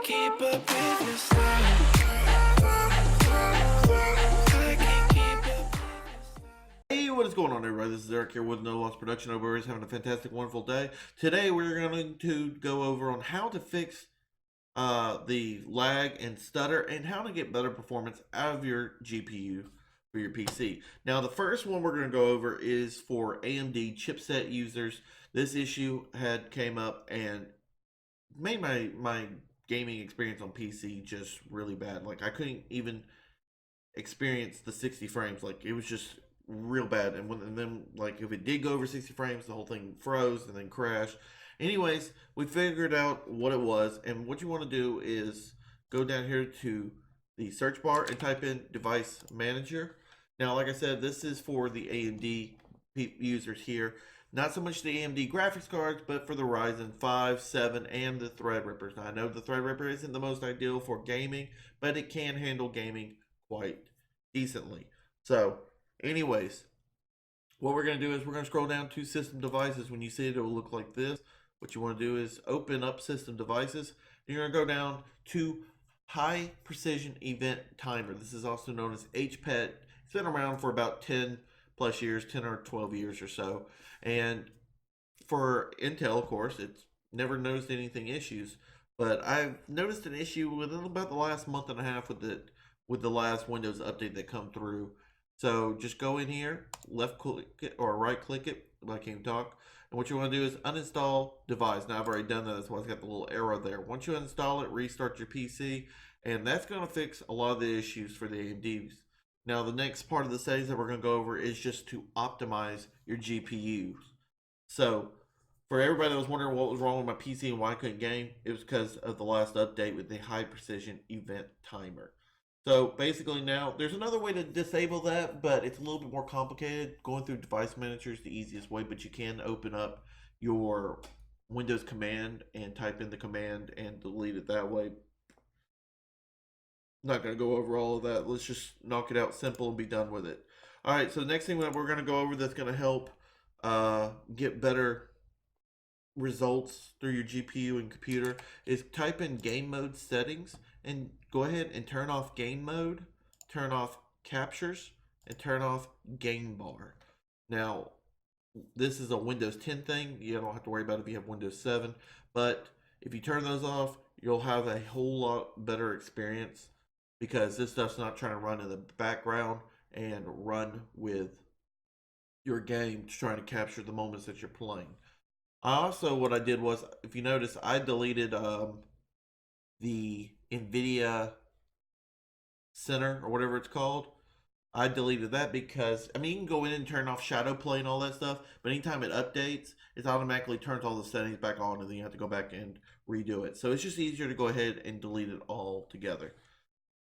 keep up with your style. I can't keep up with your style. Hey, what is going on, everybody? This is Eric here with No Loss Production. Hope everybody's having a fantastic, wonderful day. Today, we're going to go over on how to fix the lag and stutter and how to get better performance out of your GPU for your PC. Now, the first one we're going to go over is for AMD chipset users. This issue had came up and made my gaming experience on PC just really bad. Like, I couldn't even experience the 60 frames. Like, it was just real bad. And then like if it did go over 60 frames, the whole thing froze and then crashed. Anyways, we figured out what it was, and what you want to do is go down here to the search bar and type in device manager. Now, like I said, this is for the AMD users here. Not so much the AMD graphics cards, but for the Ryzen 5, 7, and the Threadrippers. Now, I know the Threadripper isn't the most ideal for gaming, but it can handle gaming quite decently. So, anyways, what we're going to do is we're going to scroll down to system devices. When you see it, it will look like this. What you want to do is open up system devices. You're going to go down to high precision event timer. This is also known as HPET. It's been around for about 10 plus years, 10 or 12 years or so. And for Intel, of course, it's never noticed anything issues. But I've noticed an issue within about the last month and a half with the last Windows update that come through. So just go in here, left click it or right click it, like I can talk. And what you want to do is uninstall device. Now I've already done that, that's why it's got the little arrow there. Once you uninstall it, restart your PC, and that's going to fix a lot of the issues for the AMDs. Now the next part of the settings that we're going to go over is just to optimize your GPUs. So for everybody that was wondering what was wrong with my PC and why I couldn't game, it was because of the last update with the high precision event timer. So basically now, there's another way to disable that, but it's a little bit more complicated. Going through device manager is the easiest way, but you can open up your Windows command and type in the command and delete it that way. Not going to go over all of that. Let's just knock it out simple and be done with it. All right, so the next thing that we're going to go over that's going to help get better results through your GPU and computer is type in game mode settings and go ahead and turn off game mode, turn off captures, and turn off game bar. Now, this is a Windows 10 thing. You don't have to worry about it if you have Windows 7, but if you turn those off, you'll have a whole lot better experience because this stuff's not trying to run in the background and run with your game, trying to capture the moments that you're playing. Also, what I did was, if you notice, I deleted the Nvidia Center or whatever it's called. I deleted that because, I mean, you can go in and turn off shadow play and all that stuff, but anytime it updates, it automatically turns all the settings back on, and then you have to go back and redo it. So it's just easier to go ahead and delete it all together.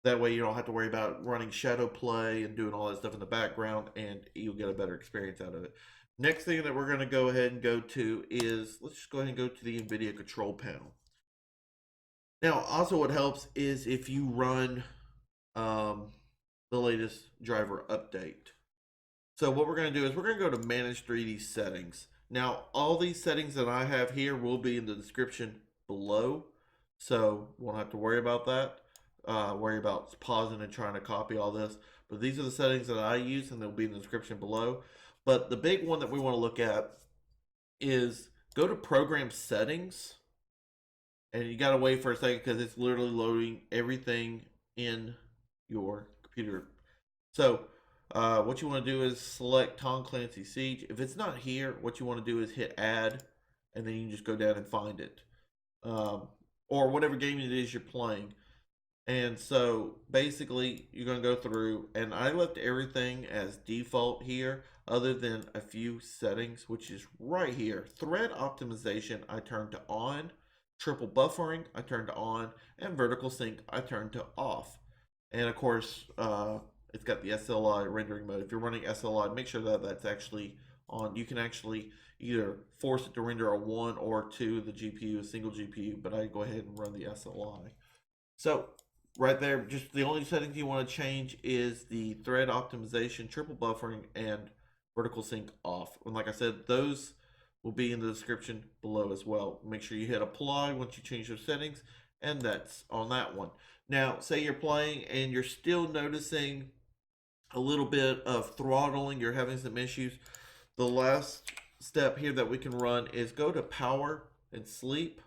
That way you don't have to worry about running shadow play and doing all that stuff in the background, and you'll get a better experience out of it. Next thing that we're going to go ahead and go to is, let's just go ahead and go to the Nvidia control panel. Now, also what helps is if you run the latest driver update. So what we're going to do is we're going to go to Manage 3D Settings. Now, all these settings that I have here will be in the description below, so won't have to worry about that. Worry about pausing and trying to copy all this. But these are the settings that I use, and they'll be in the description below. But the big one that we want to look at is go to Program Settings. And you got to wait for a second because it's literally loading everything in your computer. So what you want to do is select Tom Clancy Siege. If it's not here, what you want to do is hit Add, and then you can just go down and find it. Or whatever game it is you're playing. And so basically you're going to go through, and I left everything as default here other than a few settings, which is right here. Thread optimization I turned to on, triple buffering I turned to on, and vertical sync I turned to off. And of course it's got the SLI rendering mode. If you're running SLI, make sure that that's actually on. You can actually either force it to render a 1 or 2, the GPU, a single GPU, but I go ahead and run the SLI. So right there, just the only settings you want to change is the thread optimization, triple buffering, and vertical sync off. And like I said, those will be in the description below as well. Make sure you hit apply once you change those settings, And that's on that one. Now, say you're playing and you're still noticing a little bit of throttling, you're having some issues. The last step here that we can run is go to power and sleep.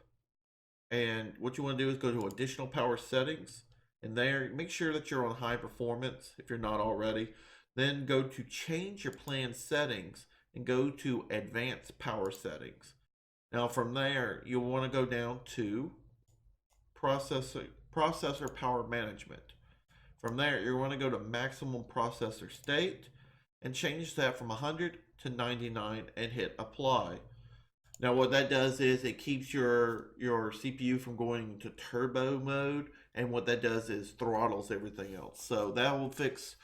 And what you want to do is go to additional power settings. And there, make sure that you're on high performance if you're not already. Then go to change your plan settings and go to advanced power settings. Now from there, you'll want to go down to processor power management. From there, you're going to go to maximum processor state and change that from 100 to 99 and hit apply. Now what that does is it keeps your CPU from going to turbo mode, and what that does is throttles everything else. So that will fix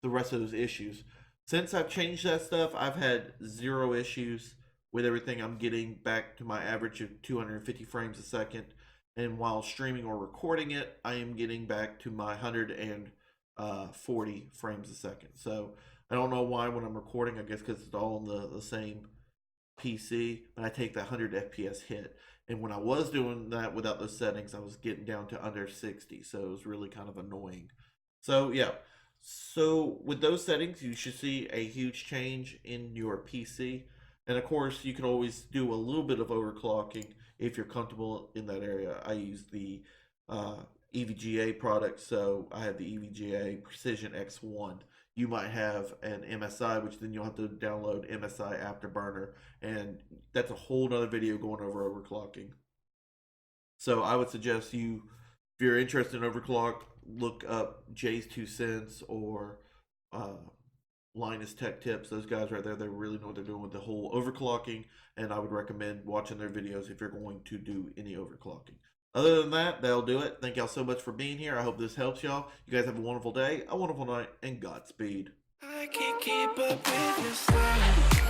the rest of those issues. Since I've changed that stuff, I've had 0 issues with everything. I'm getting back to my average of 250 frames a second. And while streaming or recording it, I am getting back to my 140 frames a second. So I don't know why when I'm recording, I guess because it's all on the same PC, but I take that 100 FPS hit. And when I was doing that without those settings, I was getting down to under 60. So it was really kind of annoying. So yeah. So with those settings, you should see a huge change in your PC. And of course, you can always do a little bit of overclocking if you're comfortable in that area. I use the EVGA product, so I have the EVGA Precision X1. You might have an MSI, which then you'll have to download MSI Afterburner, and that's a whole nother video going over overclocking. So I would suggest you, if you're interested in overclock, look up Jay's 2 Cents or Linus Tech Tips. Those guys right there, they really know what they're doing with the whole overclocking, and I would recommend watching their videos if you're going to do any overclocking. Other than that, that'll do it. Thank y'all so much for being here. I hope this helps y'all. You guys have a wonderful day, a wonderful night, and Godspeed. I can't keep up with your style.